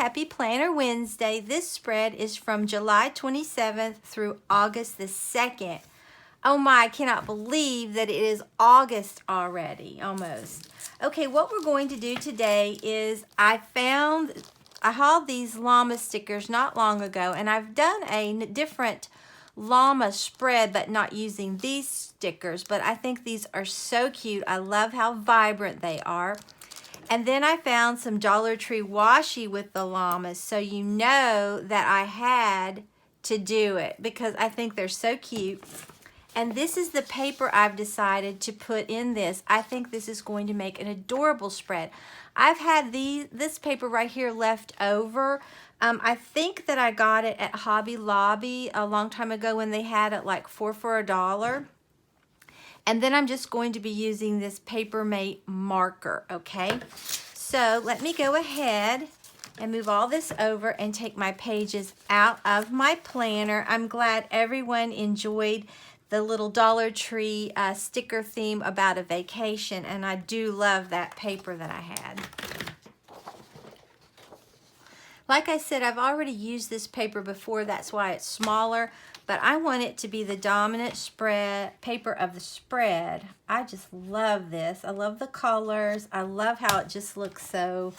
Happy Planner Wednesday. This spread is from July 27th through August the 2nd. Oh my, I cannot believe that it is August already, almost. Okay, what we're going to do today is I hauled these llama stickers not long ago, and I've done a different llama spread, but not using these stickers, but I think these are so cute. I love how vibrant they are. And then I found some Dollar Tree washi with the llamas, so you know that I had to do it because I think they're so cute. And this is the paper I've decided to put in this. I think this is going to make an adorable spread. I've had this paper right here left over. I think that I got it at Hobby Lobby a long time ago when they had it like 4 for $1. And then I'm just going to be using this Papermate marker, okay? So let me go ahead and move all this over and take my pages out of my planner. I'm glad everyone enjoyed the little Dollar Tree sticker theme about a vacation, and I do love that paper that I had. Like I said, I've already used this paper before, that's why it's smaller, but I want it to be the dominant paper of the spread. I just love this. I love the colors. I love how it just looks so,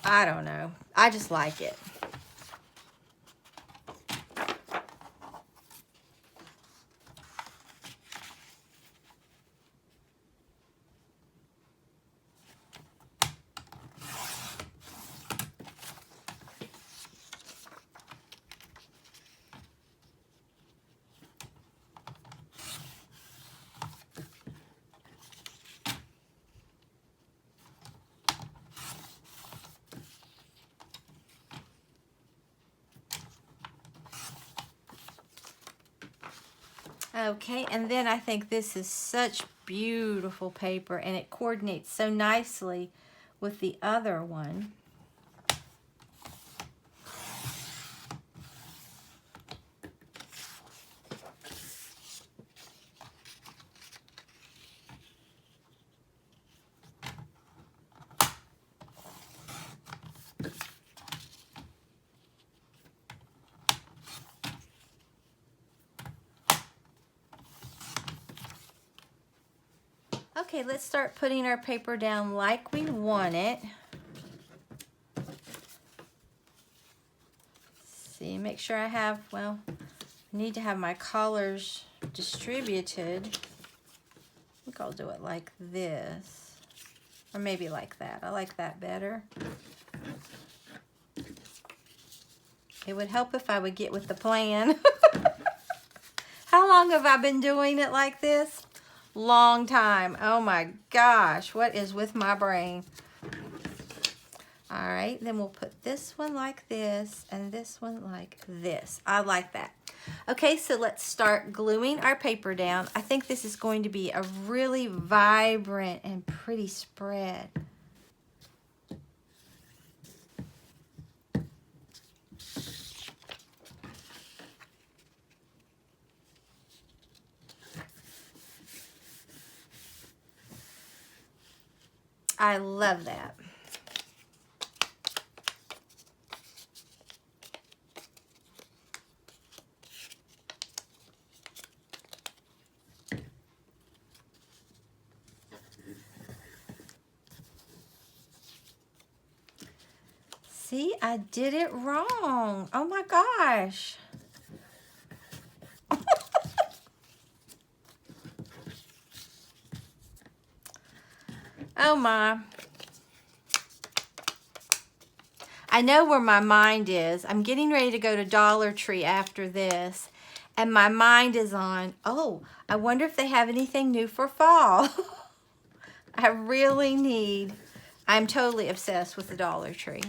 I don't know. I just like it. Okay, and then I think this is such beautiful paper, and it coordinates so nicely with the other one. Okay, let's start putting our paper down like we want it. See, make sure I have, well, I need to have my colors distributed. I think I'll do it like this, or maybe like that. I like that better. It would help if I would get with the plan. How long have I been doing it like this? Long time. Oh my gosh, what is with my brain? All right, then we'll put this one like this and this one like this. I like that. Okay, so let's start gluing our paper down. I think this is going to be a really vibrant and pretty spread. I love that. See, I did it wrong. Oh my gosh. Oh my. I know where my mind is. I'm getting ready to go to Dollar Tree after this, and my mind is on, oh, I wonder if they have anything new for fall. I really need, I'm totally obsessed with the Dollar Tree.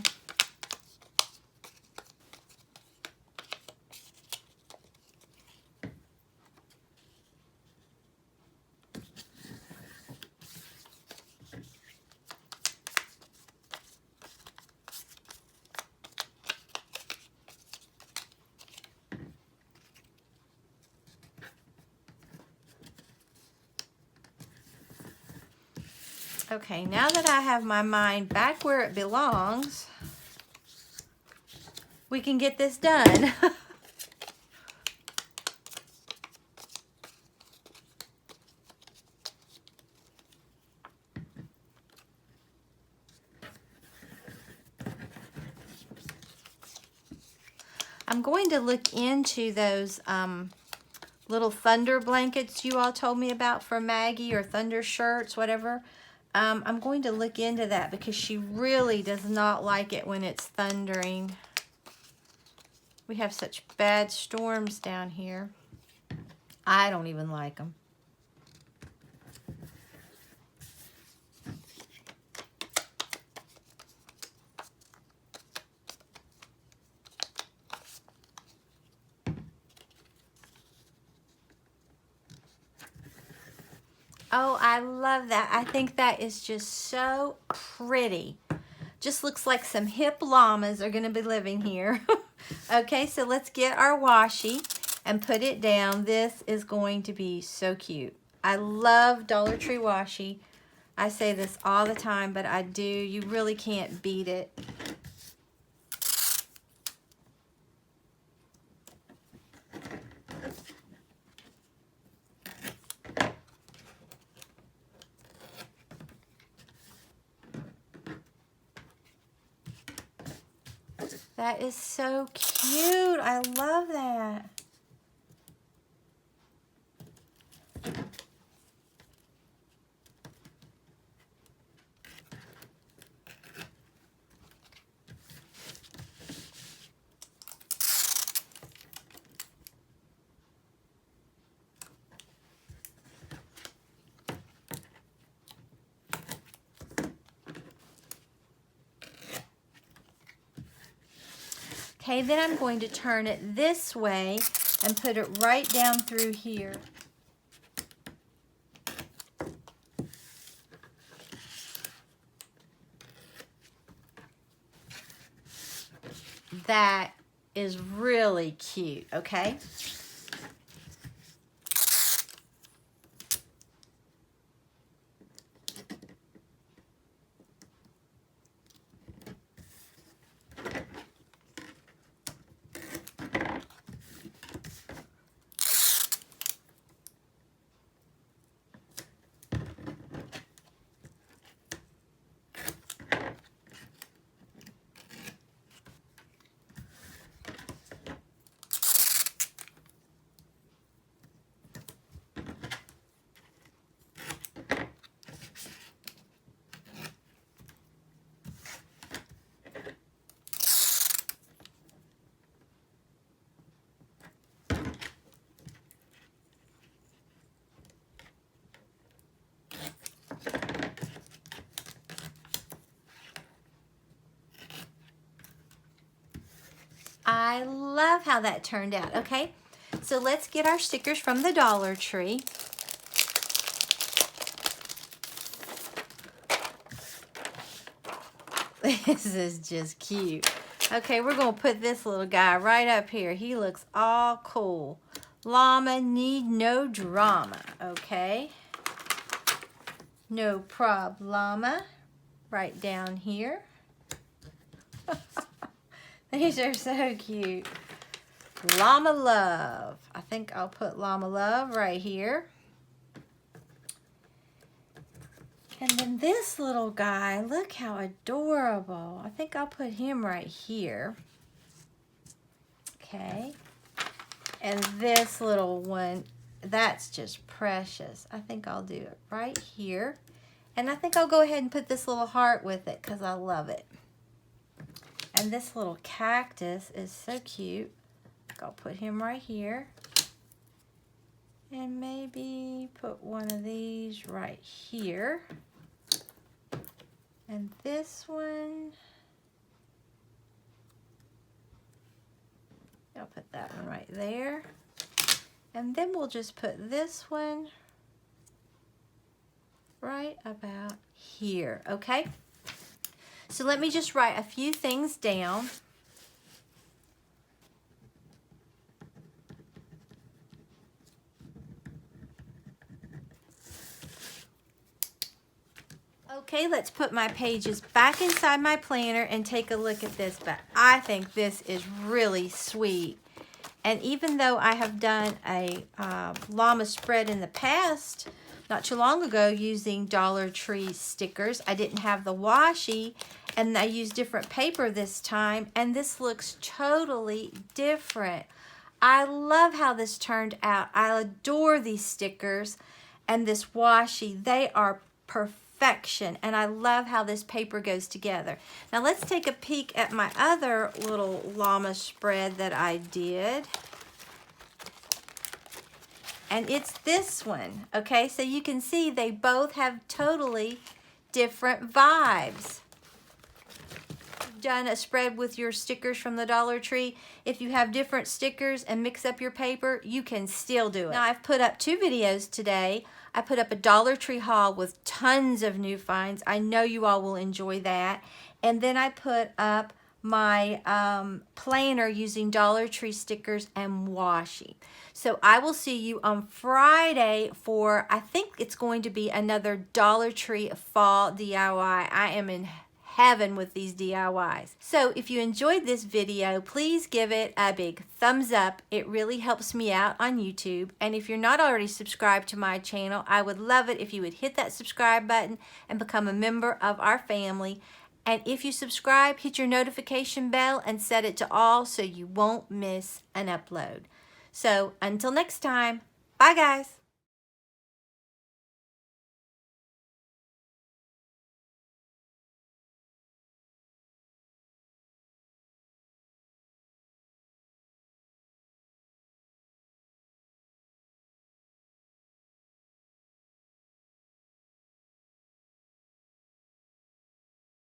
Okay, now that I have my mind back where it belongs, we can get this done. I'm going to look into those little thunder blankets you all told me about for Maggie, or thunder shirts, whatever. I'm going to look into that because she really does not like it when it's thundering. We have such bad storms down here. I don't even like them. Oh, I love that. I think that is just so pretty. Just looks like some hip llamas are going to be living here. Okay, so let's get our washi and put it down. This is going to be so cute. I love Dollar Tree washi. I say this all the time, but I do. You really can't beat it. That is so cute. I love that. Okay, then I'm going to turn it this way and put it right down through here. That is really cute, okay? I love how that turned out. Okay, so let's get our stickers from the Dollar Tree. This is just cute. Okay, we're going to put this little guy right up here. He looks all cool. Llama need no drama, okay? No problema. Right down here. These are so cute. Llama Love. I think I'll put Llama Love right here. And then this little guy, look how adorable. I think I'll put him right here. Okay. And this little one, that's just precious. I think I'll do it right here. And I think I'll go ahead and put this little heart with it because I love it. And this little cactus is so cute. I'll put him right here. And maybe put one of these right here. And this one, I'll put that one right there. And then we'll just put this one right about here, okay? So let me just write a few things down. Okay, let's put my pages back inside my planner and take a look at this, but I think this is really sweet. And even though I have done a llama spread in the past, not too long ago, using Dollar Tree stickers, I didn't have the washi, and I used different paper this time, and this looks totally different. I love how this turned out. I adore these stickers and this washi. They are perfection, and I love how this paper goes together. Now let's take a peek at my other little llama spread that I did. And it's this one, okay? So you can see they both have totally different vibes. You've done a spread with your stickers from the Dollar Tree. If you have different stickers and mix up your paper, you can still do it. Now I've put up 2 videos today. I put up a Dollar Tree haul with tons of new finds. I know you all will enjoy that. And then I put up my planner using Dollar Tree stickers and washi. So I will see you on Friday for, I think it's going to be another Dollar Tree fall DIY. I am in heaven with these DIYs. So if you enjoyed this video, please give it a big thumbs up. It really helps me out on YouTube. And if you're not already subscribed to my channel, I would love it if you would hit that subscribe button and become a member of our family. And if you subscribe, hit your notification bell and set it to all so you won't miss an upload. So until next time, bye guys.